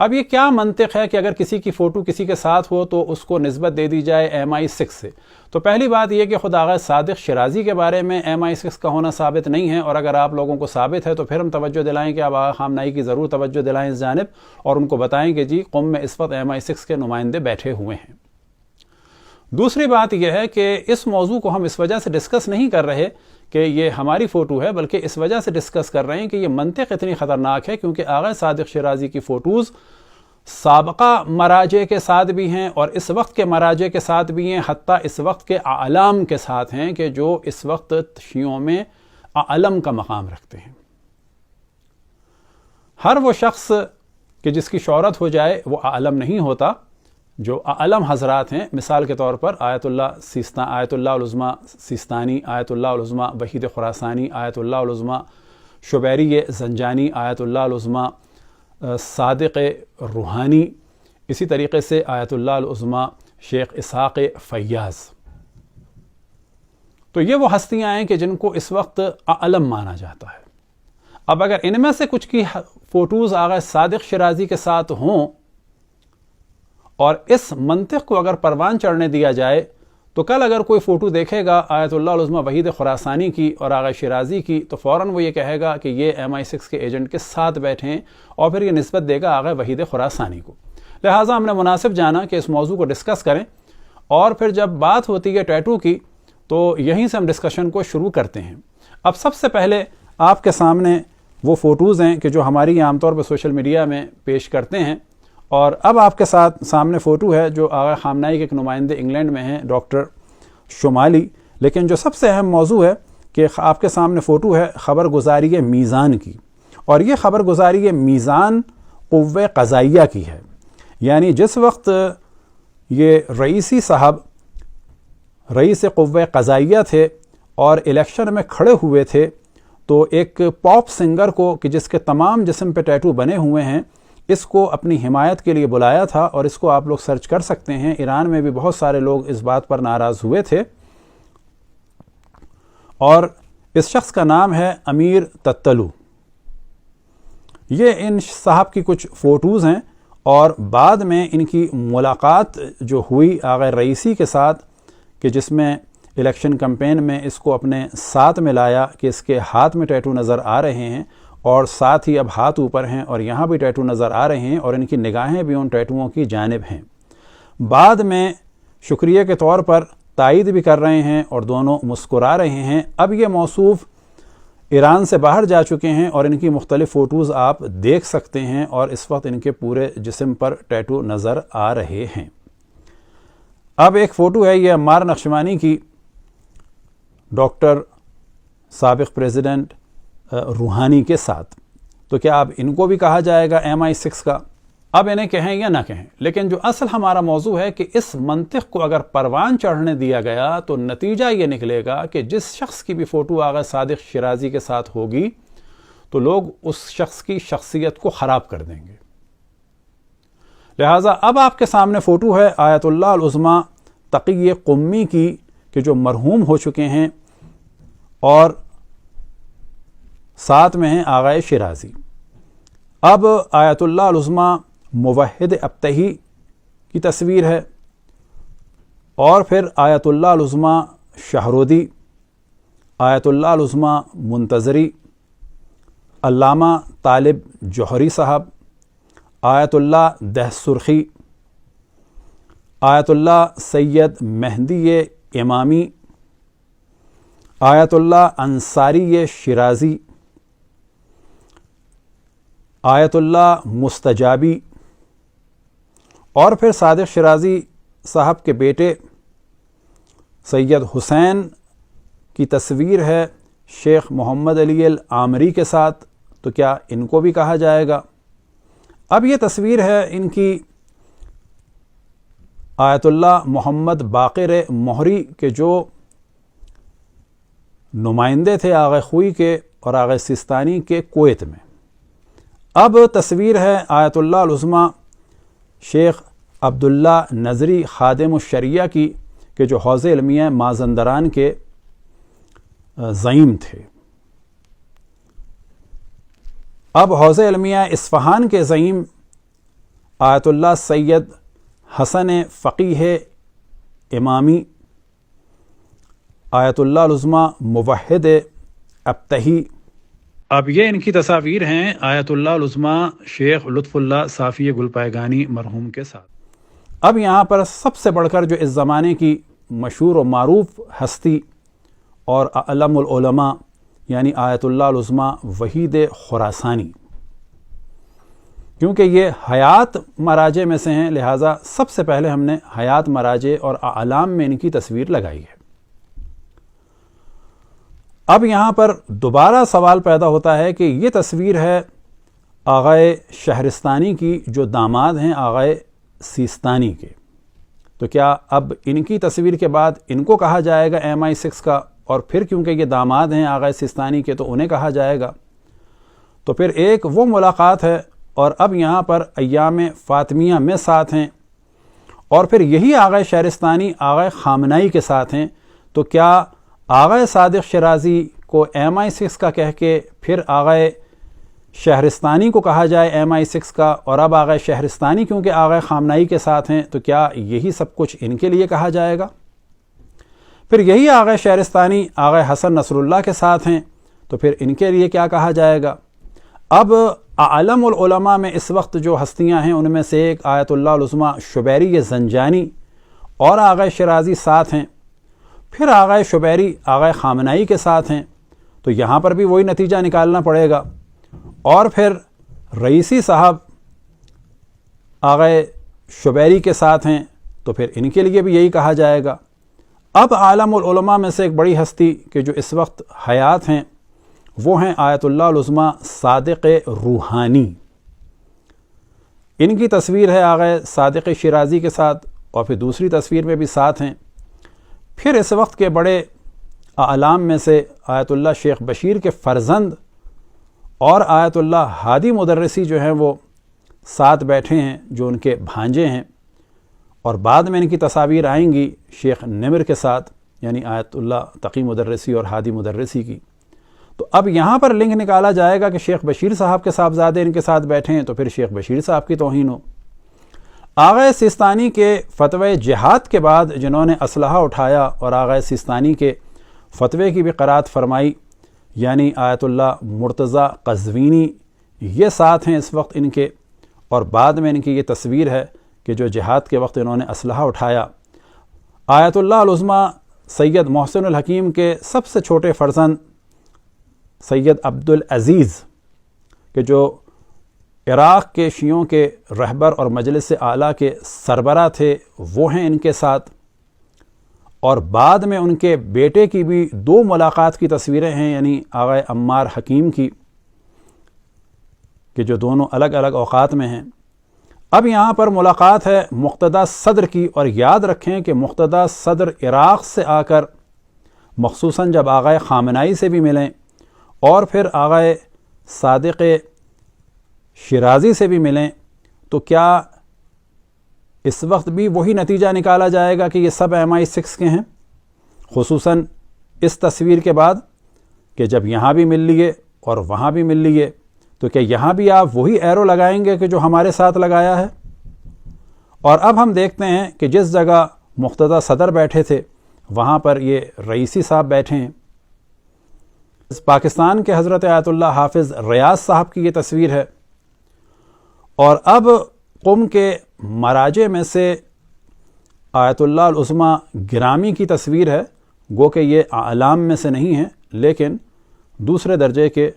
اب یہ کیا منطق ہے کہ اگر کسی کی فوٹو کسی کے ساتھ ہو تو اس کو نسبت دے دی جائے MI6 سے؟ تو پہلی بات یہ کہ خود آغا صادق شیرازی کے بارے میں MI6 کا ہونا ثابت نہیں ہے، اور اگر آپ لوگوں کو ثابت ہے تو پھر ہم توجہ دلائیں کہ آپ آغا خامنائی کی ضرور توجہ دلائیں اس جانب، اور ان کو بتائیں کہ جی قم میں اس وقت MI6 کے نمائندے بیٹھے ہوئے ہیں۔ دوسری بات یہ ہے کہ اس موضوع کو ہم اس وجہ سے ڈسکس نہیں کر رہے کہ یہ ہماری فوٹو ہے، بلکہ اس وجہ سے ڈسکس کر رہے ہیں کہ یہ منطق اتنی خطرناک ہے کیونکہ آغا صادق شیرازی کی فوٹوز سابقہ مراجع کے ساتھ بھی ہیں اور اس وقت کے مراجع کے ساتھ بھی ہیں، حتیٰ اس وقت کے اعلام کے ساتھ ہیں کہ جو اس وقت شیعوں میں اعلم کا مقام رکھتے ہیں۔ ہر وہ شخص کہ جس کی شہرت ہو جائے وہ اعلم نہیں ہوتا۔ جو اعلم حضرات ہیں، مثال کے طور پر آیت اللہ العظمیٰ سیستانی، آیت اللہ العظمیٰ وحید خراسانی، آیت اللہ العظمیٰ شبیری زنجانی، آیت اللہ العظمیٰ صادق روحانی، اسی طریقے سے آیت اللہ العظمیٰ شیخ اسحاق فیاض۔ تو یہ وہ ہستیاں ہیں کہ جن کو اس وقت اعلم مانا جاتا ہے۔ اب اگر ان میں سے کچھ کی فوٹوز آغا صادق شیرازی کے ساتھ ہوں اور اس منطق کو اگر پروان چڑھنے دیا جائے تو کل اگر کوئی فوٹو دیکھے گا آیت اللہ العظمیٰ وحید خراسانی کی اور آغا شیرازی کی تو فوراً وہ یہ کہے گا کہ یہ MI6 کے ایجنٹ کے ساتھ بیٹھے ہیں، اور پھر یہ نسبت دے گا آغا وحید خراسانی کو۔ لہٰذا ہم نے مناسب جانا کہ اس موضوع کو ڈسکس کریں، اور پھر جب بات ہوتی ہے ٹیٹو کی تو یہیں سے ہم ڈسکشن کو شروع کرتے ہیں۔ اب سب سے پہلے آپ کے سامنے وہ فوٹوز ہیں کہ جو ہماری عام طور پر سوشل میڈیا میں پیش کرتے ہیں، اور اب آپ کے سامنے فوٹو ہے جو آغا خامنائی کے ایک نمائندے انگلینڈ میں ہیں، ڈاکٹر شمالی۔ لیکن جو سب سے اہم موضوع ہے کہ آپ کے سامنے فوٹو ہے خبر گزاری میزان کی، اور یہ خبر گزاری میزان قوہ قضائیہ کی ہے۔ یعنی جس وقت یہ رئیسی صاحب رئیس قوہ قضائیہ تھے اور الیکشن میں کھڑے ہوئے تھے تو ایک پاپ سنگر کو کہ جس کے تمام جسم پہ ٹیٹو بنے ہوئے ہیں، اس کو اپنی حمایت کے لیے بلایا تھا، اور اس کو آپ لوگ سرچ کر سکتے ہیں۔ ایران میں بھی بہت سارے لوگ اس بات پر ناراض ہوئے تھے، اور اس شخص کا نام ہے امیر تتلو۔ یہ ان صاحب کی کچھ فوٹوز ہیں، اور بعد میں ان کی ملاقات جو ہوئی آغا رئیسی کے ساتھ کہ جس میں الیکشن کمپین میں اس کو اپنے ساتھ میں لایا کہ اس کے ہاتھ میں ٹیٹو نظر آ رہے ہیں، اور ساتھ ہی اب ہاتھ اوپر ہیں اور یہاں بھی ٹیٹو نظر آ رہے ہیں، اور ان کی نگاہیں بھی ان ٹیٹوؤں کی جانب ہیں۔ بعد میں شکریہ کے طور پر تائید بھی کر رہے ہیں اور دونوں مسکرا رہے ہیں۔ اب یہ موصوف ایران سے باہر جا چکے ہیں، اور ان کی مختلف فوٹوز آپ دیکھ سکتے ہیں، اور اس وقت ان کے پورے جسم پر ٹیٹو نظر آ رہے ہیں۔ اب ایک فوٹو ہے یہ عمار نقشبانی کی، ڈاکٹر سابق پریزیڈنٹ روحانی کے ساتھ۔ تو کیا اب ان کو بھی کہا جائے گا MI6 کا؟ اب انہیں کہیں یا نہ کہیں، لیکن جو اصل ہمارا موضوع ہے کہ اس منطق کو اگر پروان چڑھنے دیا گیا تو نتیجہ یہ نکلے گا کہ جس شخص کی بھی فوٹو آغا صادق شیرازی کے ساتھ ہوگی تو لوگ اس شخص کی شخصیت کو خراب کر دیں گے۔ لہٰذا اب آپ کے سامنے فوٹو ہے آیت اللہ العظمیٰ تقی قمی کی کہ جو مرحوم ہو چکے ہیں، اور ساتھ میں ہیں آغا شیرازی۔ اب آیت اللہ العظمیٰ موحد ابتہی کی تصویر ہے، اور پھر آیت اللہ العظمیٰ شہرودی، آیت اللہ العظمیٰ منتظری، علامہ طالب جوہری صاحب، آیت اللہ دہ سرخی، آیت اللہ سید مہدی امامی، آیت اللہ انصاری شیرازی، آیت اللہ مستجابی، اور پھر صادق شیرازی صاحب کے بیٹے سید حسین کی تصویر ہے شیخ محمد علی العامری کے ساتھ۔ تو کیا ان کو بھی کہا جائے گا؟ اب یہ تصویر ہے ان کی آیت اللہ محمد باقر موہری کے جو نمائندے تھے آغا خوئی کے اور آغا سیستانی کے کویت میں۔ اب تصویر ہے آیت اللہ العظمیٰ شیخ عبداللہ نظری خادم الشریعہ کی کہ جو حوض علمیہ مازندران کے زعیم تھے۔ اب حوض علمیہ اصفہان کے زعیم آیت اللہ سید حسن فقیہ امامی، آیت اللہ العظمی موحد ابتہی۔ اب یہ ان کی تصاویر ہیں آیت اللہ العظمی شیخ لطف اللہ صافی گلپائگانی مرحوم کے ساتھ۔ اب یہاں پر سب سے بڑھ کر جو اس زمانے کی مشہور و معروف ہستی اور علم العلماء یعنی آیت اللہ العظمی وحید خراسانی، کیونکہ یہ حیات مراجع میں سے ہیں، لہٰذا سب سے پہلے ہم نے حیات مراجع اور اعلام میں ان کی تصویر لگائی ہے۔ اب یہاں پر دوبارہ سوال پیدا ہوتا ہے کہ یہ تصویر ہے آغائے شہرستانی کی جو داماد ہیں آغائے سیستانی کے، تو کیا اب ان کی تصویر کے بعد ان کو کہا جائے گا MI6 کا، اور پھر کیونکہ یہ داماد ہیں آغائے سیستانی کے تو انہیں کہا جائے گا؟ تو پھر ایک وہ ملاقات ہے، اور اب یہاں پر ایام فاطمیہ میں ساتھ ہیں، اور پھر یہی آغائے شہرستانی آغائے خامنائی کے ساتھ ہیں، تو کیا آغائے صادق شیرازی کو MI6 کا کہہ کے پھر آغائے شہرستانی کو کہا جائے MI6 کا، اور اب آغائے شہرستانی کیونکہ آغائے خامنائی کے ساتھ ہیں تو کیا یہی سب کچھ ان کے لیے کہا جائے گا؟ پھر یہی آغائے شہرستانی آغائے حسن نصر اللہ کے ساتھ ہیں تو پھر ان کے لیے کیا کہا جائے گا؟ اب اعلم العلماء میں اس وقت جو ہستیاں ہیں ان میں سے ایک آیت اللہ العظمی شبیری زنجانی اور آغائے شیرازی ساتھ ہیں، پھر آغائے شبیری آغائے خامنائی کے ساتھ ہیں، تو یہاں پر بھی وہی نتیجہ نکالنا پڑے گا، اور پھر رئیسی صاحب آغائے شبیری کے ساتھ ہیں تو پھر ان کے لیے بھی یہی کہا جائے گا۔ اب عالم العلماء میں سے ایک بڑی ہستی کہ جو اس وقت حیات ہیں وہ ہیں آیت اللہ العظمی صادق روحانی۔ ان کی تصویر ہے آغائے صادق شیرازی کے ساتھ، اور پھر دوسری تصویر میں بھی ساتھ ہیں۔ پھر اس وقت کے بڑے اعلام میں سے آیت اللہ شیخ بشیر کے فرزند اور آیت اللہ ہادی مدرسی جو ہیں وہ ساتھ بیٹھے ہیں، جو ان کے بھانجے ہیں، اور بعد میں ان کی تصاویر آئیں گی شیخ نمر کے ساتھ، یعنی آیت اللہ تقی مدرسی اور ہادی مدرسی کی۔ تو اب یہاں پر لنک نکالا جائے گا کہ شیخ بشیر صاحب کے صاحبزادے ان کے ساتھ بیٹھے ہیں تو پھر شیخ بشیر صاحب کی توہین ہو۔ آغائے سیستانی کے فتوی جہاد کے بعد جنہوں نے اسلحہ اٹھایا اور آغائے سیستانی کے فتوے کی بھی قرات فرمائی، یعنی آیت اللہ مرتضی قزوینی، یہ ساتھ ہیں اس وقت ان کے، اور بعد میں ان کی یہ تصویر ہے کہ جو جہاد کے وقت انہوں نے اسلحہ اٹھایا۔ آیت اللہ العظمی سید محسن الحکیم کے سب سے چھوٹے فرزند سید عبدالعزیز کہ جو عراق کے شیعوں کے رہبر اور مجلس اعلیٰ کے سربراہ تھے، وہ ہیں ان کے ساتھ، اور بعد میں ان کے بیٹے کی بھی 2 ملاقات کی تصویریں ہیں، یعنی آغائے عمار حکیم کی کہ جو دونوں الگ الگ اوقات میں ہیں۔ اب یہاں پر ملاقات ہے مقتدیٰ صدر کی، اور یاد رکھیں کہ مقتدیٰ صدر عراق سے آ کر مخصوصاً جب آغائے خامنائی سے بھی ملیں اور پھر آغائے صادق شیرازی سے بھی ملیں، تو کیا اس وقت بھی وہی نتیجہ نکالا جائے گا کہ یہ سب MI6 کے ہیں؟ خصوصاً اس تصویر کے بعد کہ جب یہاں بھی مل لیے اور وہاں بھی مل لیے، تو کیا یہاں بھی آپ وہی ایرو لگائیں گے کہ جو ہمارے ساتھ لگایا ہے؟ اور اب ہم دیکھتے ہیں کہ جس جگہ مقتدیٰ صدر بیٹھے تھے وہاں پر یہ رئیسی صاحب بیٹھے ہیں۔ پاکستان کے حضرت آیت اللہ حافظ ریاض صاحب کی یہ تصویر ہے، اور اب قم کے مراجع میں سے آیت اللہ العظمی گرامی کی تصویر ہے، گو کہ یہ اعلام میں سے نہیں ہے لیکن دوسرے درجے کے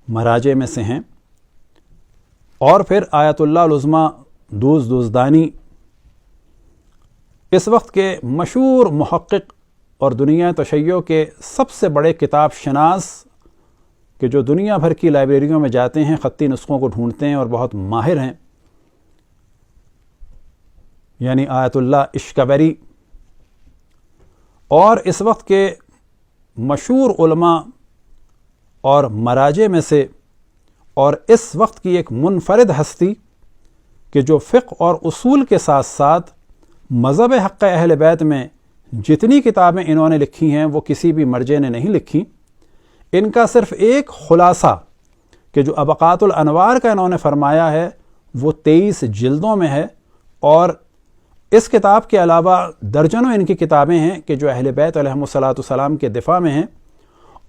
مراجع میں سے ہیں، اور پھر آیت اللہ العظمی دوزدانی اس وقت کے مشہور محقق اور دنیا تشیع کے سب سے بڑے کتاب شناس کہ جو دنیا بھر کی لائبریریوں میں جاتے ہیں، خطی نسخوں کو ڈھونڈتے ہیں اور بہت ماہر ہیں، یعنی آیت اللہ اشکبری، اور اس وقت کے مشہور علماء اور مراجع میں سے، اور اس وقت کی ایک منفرد ہستی کہ جو فقہ اور اصول کے ساتھ ساتھ مذہب حق اہل بیت میں جتنی کتابیں انہوں نے لکھی ہیں وہ کسی بھی مرجع نے نہیں لکھی، ان کا صرف ایک خلاصہ کہ جو ابقات الانوار کا انہوں نے فرمایا ہے وہ 23 جلدوں میں ہے، اور اس کتاب کے علاوہ درجنوں ان کی کتابیں ہیں کہ جو اہل بیت علیہم السلام کے دفاع میں ہیں،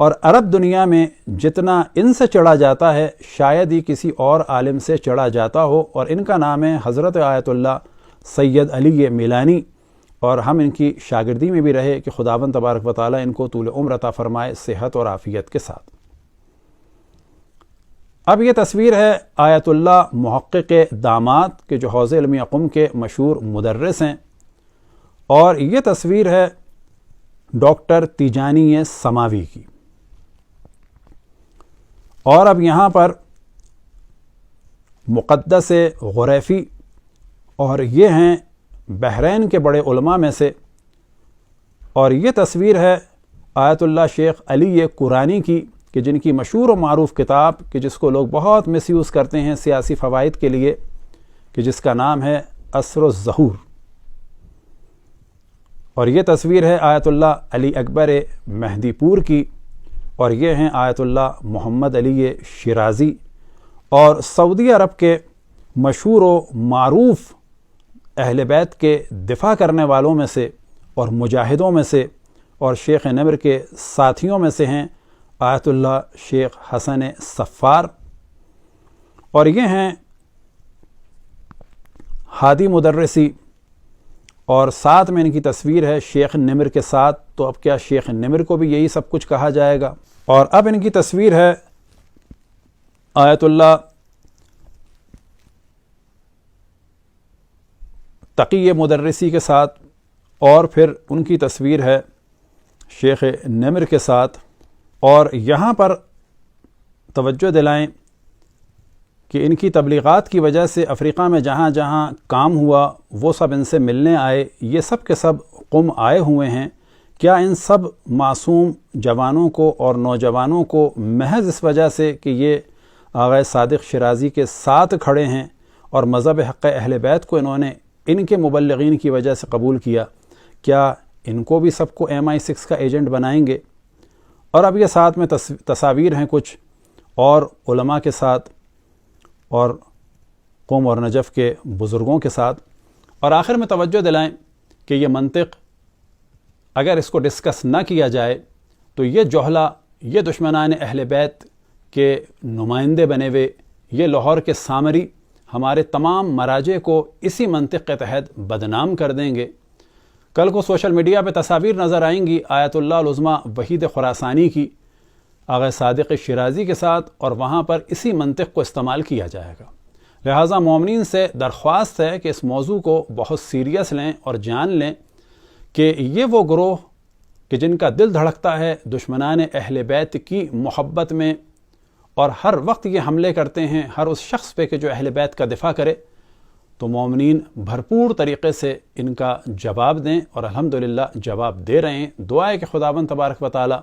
اور عرب دنیا میں جتنا ان سے چڑھا جاتا ہے شاید ہی کسی اور عالم سے چڑھا جاتا ہو، اور ان کا نام ہے حضرت آیت اللہ سید علی میلانی، اور ہم ان کی شاگردی میں بھی رہے کہ خداوند تبارک و تعالیٰ ان کو طول عمر عطا فرمائے صحت اور عافیت کے ساتھ۔ اب یہ تصویر ہے آیت اللہ محقق داماد کے جو حوض علمی قم کے مشہور مدرس ہیں، اور یہ تصویر ہے ڈاکٹر تیجانی سماوی کی۔ اور اب یہاں پر مقدس غریفی، اور یہ ہیں بحرین کے بڑے علماء میں سے، اور یہ تصویر ہے آیت اللہ شیخ علی قرانی کی کہ جن کی مشہور و معروف کتاب کہ جس کو لوگ بہت مس یوز کرتے ہیں سیاسی فوائد کے لیے، کہ جس کا نام ہے عصر الظہور۔ اور یہ تصویر ہے آیت اللہ علی اکبر مہدی پور کی، اور یہ ہیں آیت اللہ محمد علی شیرازی، اور سعودی عرب کے مشہور و معروف اہل بیت کے دفاع کرنے والوں میں سے اور مجاہدوں میں سے اور شیخ نمر کے ساتھیوں میں سے ہیں آیت اللہ شیخ حسن صفار، اور یہ ہیں ہادی مدرسی، اور ساتھ میں ان کی تصویر ہے شیخ نمر کے ساتھ، تو اب کیا شیخ نمر کو بھی یہی سب کچھ کہا جائے گا؟ اور اب ان کی تصویر ہے آیت اللہ تقی مدرسی کے ساتھ، اور پھر ان کی تصویر ہے شیخ نمر کے ساتھ۔ اور یہاں پر توجہ دلائیں کہ ان کی تبلیغات کی وجہ سے افریقہ میں جہاں جہاں کام ہوا وہ سب ان سے ملنے آئے، یہ سب کے سب قم آئے ہوئے ہیں۔ کیا ان سب معصوم جوانوں کو اور نوجوانوں کو محض اس وجہ سے کہ یہ آغا صادق شیرازی کے ساتھ کھڑے ہیں اور مذہب حق اہل بیت کو انہوں نے ان کے مبلغین کی وجہ سے قبول کیا، کیا ان کو بھی سب کو MI6 کا ایجنٹ بنائیں گے؟ اور اب یہ ساتھ میں تصاویر ہیں کچھ اور علماء کے ساتھ اور قوم اور نجف کے بزرگوں کے ساتھ۔ اور آخر میں توجہ دلائیں کہ یہ منطق اگر اس کو ڈسکس نہ کیا جائے تو یہ جوہلا، یہ دشمنان اہل بیت کے نمائندے بنے ہوئے یہ لاہور کے سامری ہمارے تمام مراجع کو اسی منطق کے تحت بدنام کر دیں گے۔ کل کو سوشل میڈیا پہ تصاویر نظر آئیں گی آیت اللہ العظمیٰ وحید خراسانی کی آغا صادق شیرازی کے ساتھ، اور وہاں پر اسی منطق کو استعمال کیا جائے گا۔ لہٰذا مومنین سے درخواست ہے کہ اس موضوع کو بہت سیریس لیں اور جان لیں کہ یہ وہ گروہ کہ جن کا دل دھڑکتا ہے دشمنان اہل بیت کی محبت میں، اور ہر وقت یہ حملے کرتے ہیں ہر اس شخص پہ کہ جو اہل بیت کا دفاع کرے، تو مومنین بھرپور طریقے سے ان کا جواب دیں، اور الحمدللہ جواب دے رہے ہیں۔ دعا ہے کہ خداوند تبارک و تعالی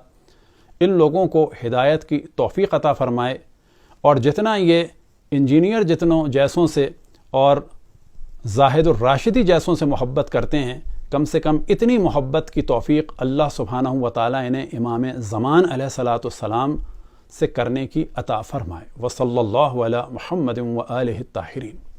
ان لوگوں کو ہدایت کی توفیق عطا فرمائے، اور جتنا یہ انجینئر جتنوں جیسوں سے اور زاہد الراشدی جیسوں سے محبت کرتے ہیں، کم سے کم اتنی محبت کی توفیق اللہ سبحانہ و تعالی انہیں امام زمان علیہ الصلاۃ والسلام سے کرنے کی عطا فرمائے۔ وصلی اللہ علی محمد و آلہ الطاہرین۔